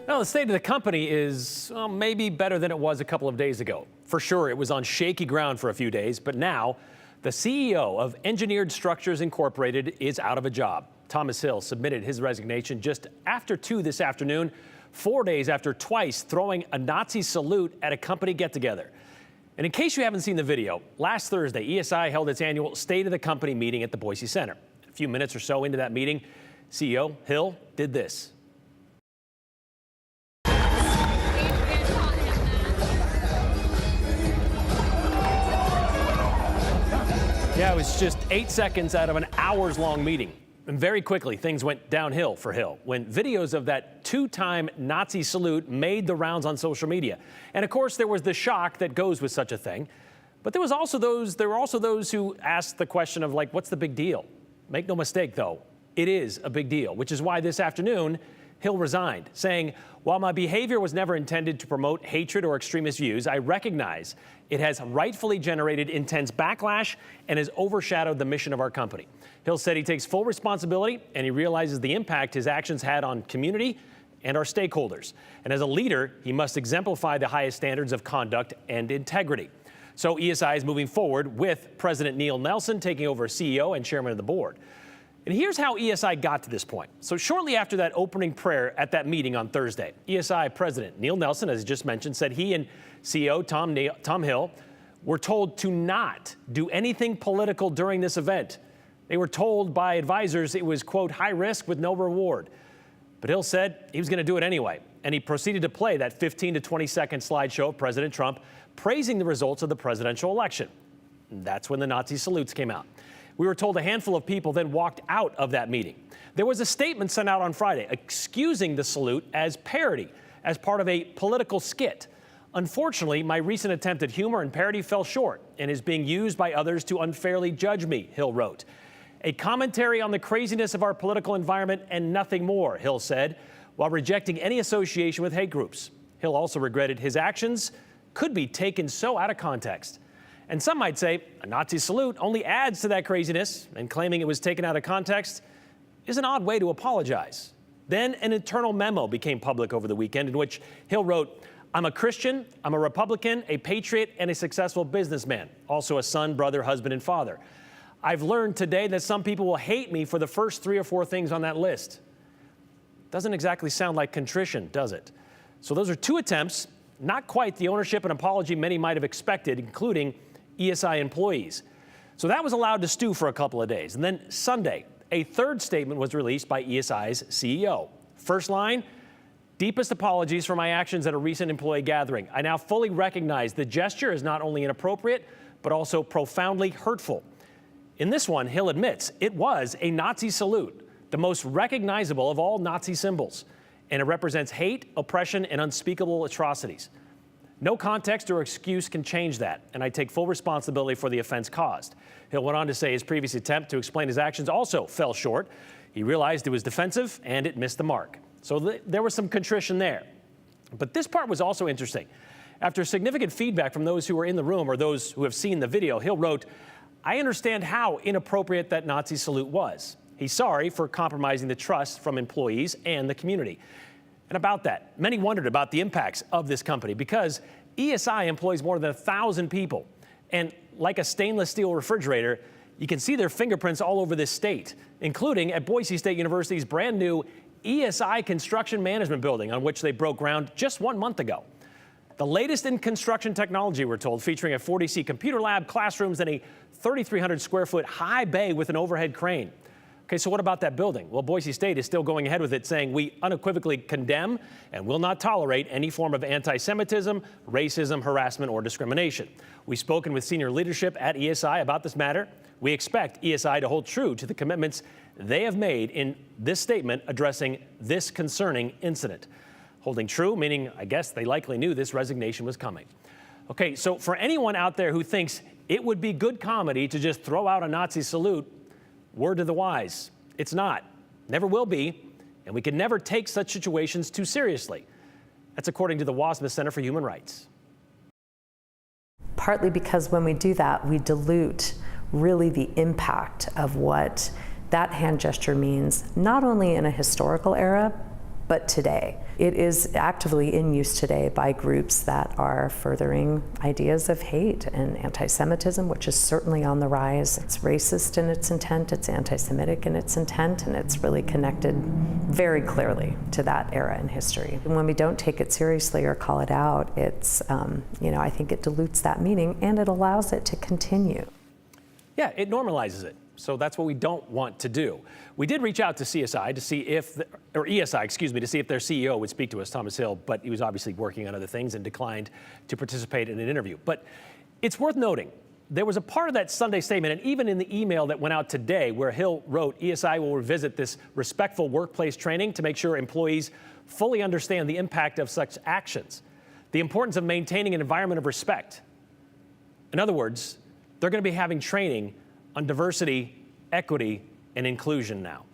Well, the state of the company is maybe better than it was a couple of days ago. For sure, it was on shaky ground for a few days, but now the CEO of Engineered Structures Incorporated is out of a job. Thomas Hill submitted his resignation just after 2 this afternoon, 4 days after twice throwing a Nazi salute at a company get-together. And in case you haven't seen the video, last Thursday, ESI held its annual State of the Company meeting at the Boise Center. A few minutes or so into that meeting, CEO Hill did this. Yeah, it was just 8 seconds out of an hours-long meeting. And very quickly, things went downhill for Hill when videos of that 2-time Nazi salute made the rounds on social media. And of course, there was the shock that goes with such a thing. But there were also those who asked the question of, like, what's the big deal? Make no mistake, though, it is a big deal, which is why this afternoon, Hill resigned, saying, while my behavior was never intended to promote hatred or extremist views, I recognize it has rightfully generated intense backlash and has overshadowed the mission of our company. Hill said he takes full responsibility and he realizes the impact his actions had on community and our stakeholders. And as a leader, he must exemplify the highest standards of conduct and integrity. So ESI is moving forward with President Neil Nelson taking over as CEO and chairman of the board. And here's how ESI got to this point. So shortly after that opening prayer at that meeting on Thursday, ESI President Neil Nelson, as I just mentioned, said he and CEO Tom Hill were told to not do anything political during this event. They were told by advisors it was, quote, high risk with no reward. But Hill said he was going to do it anyway. And he proceeded to play that 15 to 20-second slideshow of President Trump praising the results of the presidential election. And that's when the Nazi salutes came out. We were told a handful of people then walked out of that meeting. There was a statement sent out on Friday excusing the salute as parody, as part of a political skit. Unfortunately, my recent attempt at humor and parody fell short and is being used by others to unfairly judge me, Hill wrote. A commentary on the craziness of our political environment and nothing more, Hill said, while rejecting any association with hate groups. Hill also regretted his actions could be taken so out of context. And some might say a Nazi salute only adds to that craziness, and claiming it was taken out of context is an odd way to apologize. Then an internal memo became public over the weekend in which Hill wrote, I'm a Christian, I'm a Republican, a patriot, and a successful businessman, also a son, brother, husband, and father. I've learned today that some people will hate me for the first 3 or 4 things on that list. Doesn't exactly sound like contrition, does it? So those are 2 attempts, not quite the ownership and apology many might have expected, including ESI employees. So that was allowed to stew for a couple of days. And then Sunday, a 3rd statement was released by ESI's CEO. First line, deepest apologies for my actions at a recent employee gathering. I now fully recognize the gesture is not only inappropriate, but also profoundly hurtful. In this one, Hill admits it was a Nazi salute, the most recognizable of all Nazi symbols, and it represents hate, oppression, and unspeakable atrocities. No context or excuse can change that, and I take full responsibility for the offense caused. Hill went on to say his previous attempt to explain his actions also fell short. He realized it was defensive and it missed the mark. So there was some contrition there. But this part was also interesting. After significant feedback from those who were in the room or those who have seen the video, Hill wrote, I understand how inappropriate that Nazi salute was. He's sorry for compromising the trust from employees and the community. And about that, many wondered about the impacts of this company because ESI employs more than 1,000 people. And like a stainless steel refrigerator, you can see their fingerprints all over this state, including at Boise State University's brand new ESI Construction Management Building, on which they broke ground just 1 month ago. The latest in construction technology, we're told, featuring a 40-seat computer lab, classrooms, and a 3,300 square foot high bay with an overhead crane. Okay, so what about that building? Well, Boise State is still going ahead with it, saying we unequivocally condemn and will not tolerate any form of anti-Semitism, racism, harassment, or discrimination. We've spoken with senior leadership at ESI about this matter. We expect ESI to hold true to the commitments they have made in this statement addressing this concerning incident. Holding true, meaning I guess they likely knew this resignation was coming. Okay, so for anyone out there who thinks it would be good comedy to just throw out a Nazi salute, word to the wise, it's not, never will be, and we can never take such situations too seriously. That's according to the Wasma Center for Human Rights. Partly because when we do that, we dilute really the impact of what that hand gesture means, not only in a historical era, but today. It is actively in use today by groups that are furthering ideas of hate and anti-Semitism, which is certainly on the rise. It's racist in its intent, it's anti-Semitic in its intent, and it's really connected very clearly to that era in history. And when we don't take it seriously or call it out, it's, I think it dilutes that meaning and it allows it to continue. Yeah, it normalizes it. So that's what we don't want to do. We did reach out to CSI to see if, or ESI, excuse me, to see if their CEO would speak to us, Thomas Hill, but he was obviously working on other things and declined to participate in an interview. But it's worth noting, there was a part of that Sunday statement, and even in the email that went out today, where Hill wrote, ESI will revisit this respectful workplace training to make sure employees fully understand the impact of such actions, the importance of maintaining an environment of respect. In other words, they're going to be having training on diversity, equity, and inclusion now.